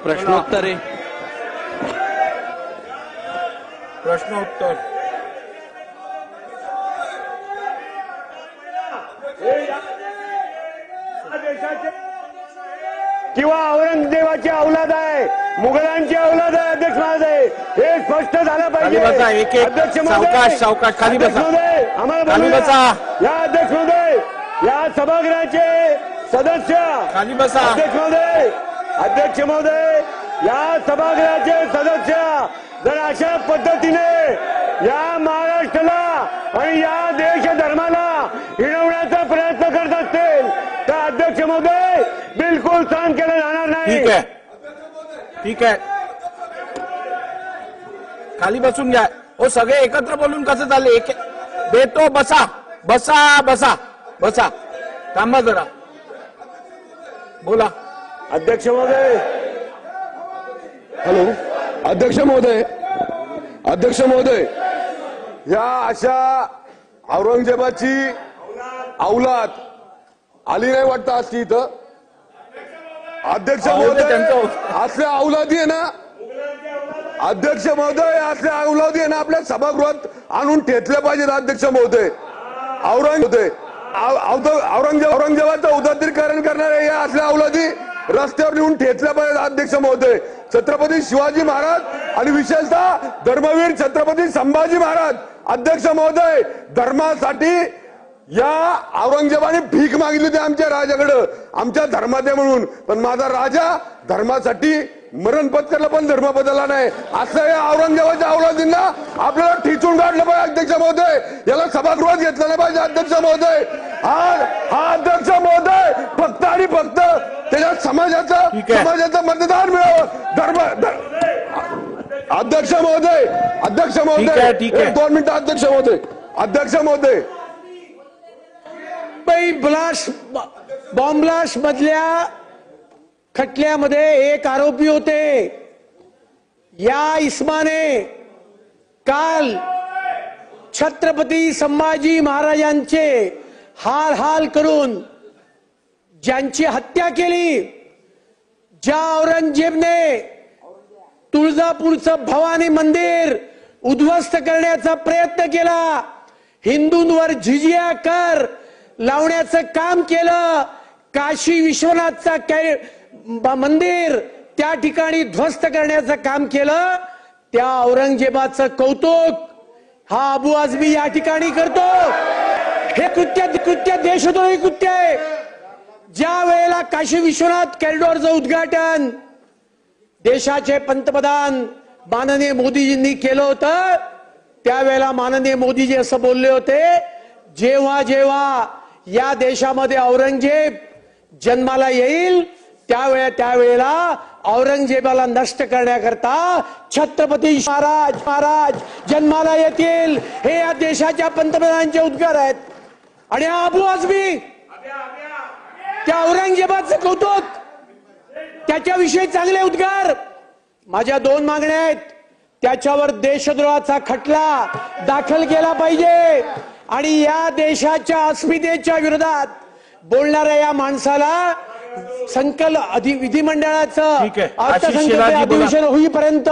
प्रश्नोत्तर किंवा औरंगजेबाची औलाद आहे, मुघलांची औलाद आहे अध्यक्ष महोदय, हे स्पष्ट झालं पाहिजे. अध्यक्ष सावकाश सावकाश खाली बसा. आम्हाला या अध्यक्ष महोदय, या सभागृहाचे सदस्य खाली बसा. अध्यक्ष महोदय, या सभागृहाचे सदस्य जर अशा पद्धतीने या महाराष्ट्राला आणि या देश धर्माला हिणवण्याचा प्रयत्न करत असतील तर अध्यक्ष महोदय बिलकुल सहन केलं जाणार नाही. ठीक आहे, ठीक आहे, खाली बसून घ्या. हो, सगळे एकत्र बोलून कसं चालले? देतो, बसा बसा बसा बसा. थांबा जरा, बोला. अध्यक्ष महोदय. हॅलो अध्यक्ष महोदय. अध्यक्ष महोदय, या अशा औरंगजेबाची औलाद आली नाही वाटतं आज इथं. अध्यक्ष महोदय, असल्या औलादी आहे ना, अध्यक्ष महोदय, असल्या औलादी आहे ना आपल्या सभागृहात आणून ठेचल्या पाहिजेत. अध्यक्ष महोदय, औरंगजेबाचं उदात्तीकरण करणाऱ्या या असल्या औलादी रस्त्यावर येऊन ठेचल्या पाहिजेत. अध्यक्ष महोदय, छत्रपती शिवाजी महाराज आणि विशेषतः धर्मवीर छत्रपती संभाजी महाराज. अध्यक्ष महोदय, धर्मासाठी या औरंगजेबाने भीक मागितली होती आमच्या राजाकडं, आमच्या धर्मात आहे म्हणून. पण माझा राजा धर्मासाठी मरण पत्करला पण धर्म बदलला नाही. असं या औरंगजेबाच्या औलादींना आपल्याला ठिचून काढलं पाहिजे. अध्यक्ष महोदय, याला सभागृहात घेतलं नाही पाहिजे. अध्यक्ष महोदय, हा अध्यक्ष महोदय फक्त आणि फक्त त्याच्या समाजाचं मतदान मिळावं. अध्यक्ष महोदय, अध्यक्ष महोदय, 2 मिनिटं. अध्यक्ष महोदय, अध्यक्ष महोदय, बॉम्ब ब्लास्ट मधल्या खटल्यामध्ये एक आरोपी होते. या इस्माने काल छत्रपती संभाजी महाराजांचे हाल करून ज्यांची हत्या केली, ज्या औरंगजेबने तुळजापूरचं भवानी मंदिर उद्ध्वस्त करण्याचा प्रयत्न केला, हिंदूंवर झिजिया कर लावण्याचं काम केलं, काशी विश्वनाथचा मंदिर त्या ठिकाणी ध्वस्त करण्याचं काम केलं, त्या औरंगजेबाचं कौतुक हा अबू आझमी या ठिकाणी करतो. हे कृत्य देशद्रोही कृत्य आहे. ज्या वेळेला काशी विश्वनाथ कॉरिडॉरचं उद्घाटन देशाचे पंतप्रधान माननीय मोदीजींनी केलं होतं, त्यावेळेला माननीय मोदीजी असं बोलले होते, जेव्हा जेव्हा या देशामध्ये औरंगजेब जन्माला येईल त्यावेळेला औरंगजेबाला नष्ट करण्याकरता छत्रपती महाराज जन्माला येतील. हे या देशाच्या पंतप्रधानांचे उद्गार आहेत. आणि हा अबू आझमी त्या औरंगजेबाचं कौतुक, त्याच्याविषयी चांगले उद्गार. माझ्या 2 मागण्या आहेत. त्याच्यावर देशद्रोहाचा खटला दाखल केला पाहिजे आणि या देशाच्या अस्मितेच्या विरोधात बोलणाऱ्या या माणसाला विधिमंडळाचं अर्थसंकल्पीय अधिवेशन होईपर्यंत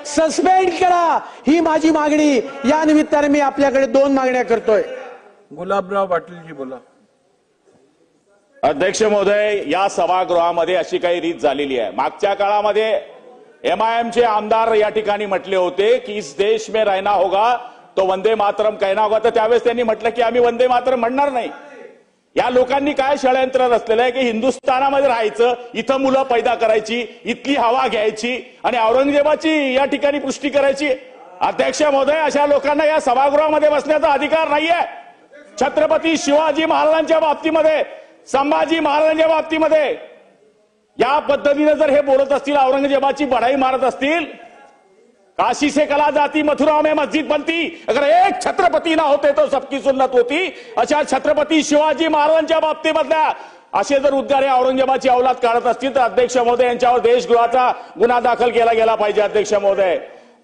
सस्पेंड करा, ही माझी मागणी. या निमित्ताने मी आपल्याकडे 2 मागण्या करतोय. गुलाबराव पाटीलजी बोला. अध्यक्ष महोदय, या सभागृहामध्ये अशी काही रीत झालेली आहे. मागच्या काळामध्ये एमआयएमचे आमदार या ठिकाणी म्हटले होते की इस देश में रहना होगा तो वंदे मातरम कहना होगा. तर त्यावेळेस त्यांनी म्हटलं की आम्ही वंदे मातरम म्हणणार नाही. या लोकांनी काय षडयंत्र रचलेलं आहे की हिंदुस्थानामध्ये राहायचं, इथं मुलं पैदा करायची, इथली हवा घ्यायची आणि औरंगजेबाची या ठिकाणी पुष्टी करायची. अध्यक्ष महोदय, अशा लोकांना या सभागृहामध्ये बसण्याचा अधिकार नाहीये. छत्रपती शिवाजी महाराजांच्या बाबतीमध्ये, संभाजी महाराजांच्या बाबतीमध्ये या पद्धतीने जर हे बोलत असतील, औरंगजेबाची बढाई मारत असतील, काशी से कला जाती मथुरा में मस्जिद बनती, अगर एक छत्रपती ना होते तो सबकी सुन्नत होती. अशा छत्रपती शिवाजी महाराजांच्या बाबतीमधल्या असे जर उद्गार हे औरंगजेबाची औलाद काढत असतील तर अध्यक्ष महोदय यांच्यावर देशद्रोहाचा गुन्हा दाखल केला गेला पाहिजे. अध्यक्ष महोदय,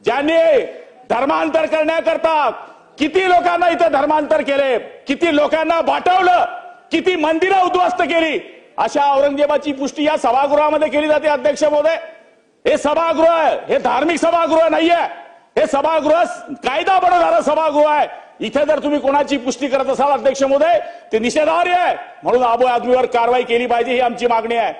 ज्यांनी धर्मांतर करण्याकरता किती लोकांना इथं धर्मांतर केले, किती लोकांना बाटवलं, किती मंदिरं उद्ध्वस्त केली, अशा औरंगजेबाची पुष्टी या सभागृहामध्ये केली जाते. अध्यक्ष महोदय, हे सभागृह आहे, हे धार्मिक सभागृह नाहीये, हे सभागृह कायदा बनवणारं सभागृह आहे. इथे जर तुम्ही कोणाची पुष्टी करत असाल अध्यक्ष महोदय ते निषेधार्ह आहे. म्हणून अबू आदमीवर कारवाई केली पाहिजे ही आमची मागणी आहे.